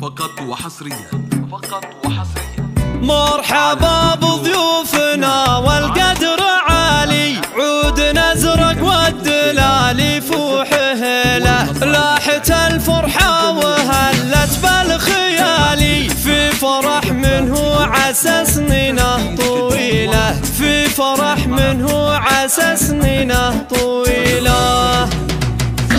فقط وحصريا فقط وحصريا. مرحبا بضيوفنا والقدر عالي، عود نزرق والدلال يفوح له، لاحت الفرحة وهلت بالخيالي، في فرح منه عسى سنينه طويلة، في فرح منه عسى سنينه طويلة.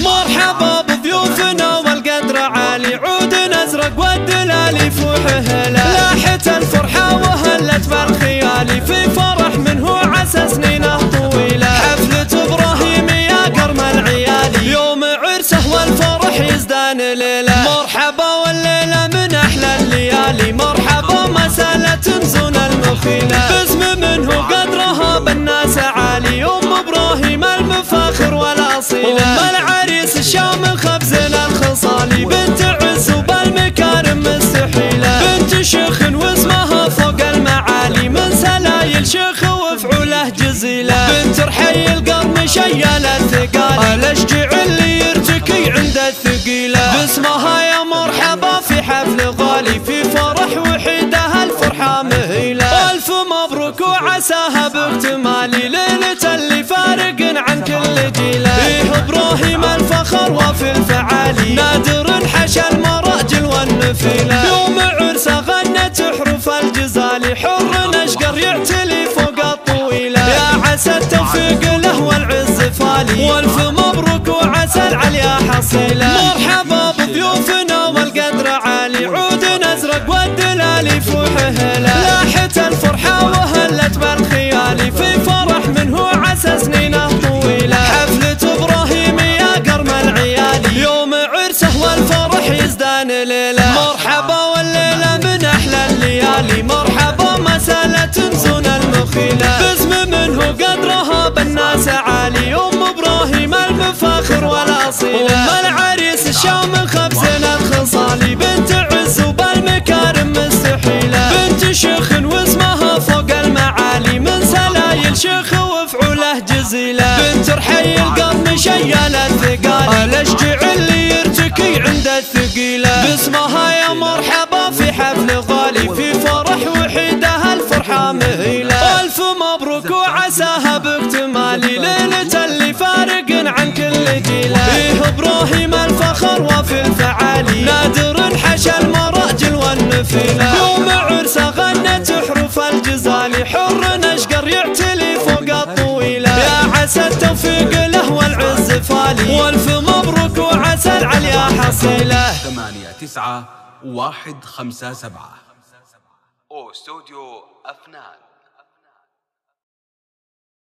مرحبا بضيوفنا والقدر عالي، عود نزرق والدلال يفوح له، لاحت الفرحة وهلت بالخيالي، في فرح منه عسى سنينه طويلة. حفلة إبراهيم يا قرم العيالي، يوم عرسه والفرح يزدان ليلة، مرحبا والليلة من أحلى الليالي، مرحبا مسالة زون المخيلة، باسم منه قدرها بالناس عالي، إبراهيم المفاخر والأصيلة، العريس الشامخ خبزنا الخصالي، بنت عز وبالمكارم مستحيلة، بنت شيخ واسمها فوق المعالي، من سلايل شيخ وفعوله جزيلة، بنت رحي القرن شيال الثقالي، الاشجع اللي يرتكي عند الثقيلة، باسمها يا مرحبا في حفل غالي، في فرح وحيدها الفرحة مهيلة، ألف مبروك وعساها باكتمالي، ليلة اللي فارق عن كل جيلة، إيه إبراهيم الفخر وفي الفعالي، نادر حشى المراجل والنفيلة، يوم عرسه غنت حروف الجزالي، حر نشقر يعتلي فوق الطويلة، يا عسى التوفيق له والعز فالي، والف مبروك وعسى العليا حصيلة. مرحبا بضيوفنا والقدر عالي، عود نزرق والدلال يفوح له، لاحت الفرحة وهلت بالخيالي، في فرح منه عسى سنينه طويلة. حفلة إبراهيم يا قرم العيالي، يوم عرسه والفرح يزدان ليلة، مرحبا والليلة من أحلى الليالي، مرحبا مسالة زون المخيلة، باسم منه قدرها بالناس عالي، إبراهيم المفاخر والأصيلة، العريس الشامخ خبزنا الخصالي، بنت عز وبالمكارم مستحيلة، بنت شيخ واسمها فوق المعالي، من سلايل شيخ وفعوله جزيلة، بنت رحي القرن شيال الثقالي، الاشجع اللي يرتكي عند الثقيلة، باسمها يا مرحبا في حفل غالي، في فرح وحيدها الفرحة مهيلة، ألف مبروك وعساها باكتمالي، ليلة اللي فارق عن كل جيلة، إيه إبراهيم الفخر وفي الفعالي، نادر حشى المراجل والنفيلة، يوم عرسه غنت حروف الجزالي، حر نشقر يعتلي فوق الطويلة، يا عسى التوفيق له والعز فالي، والف مبروك وعسى العليا حصيلة. 8 9 1 5 7 استوديو أفنان.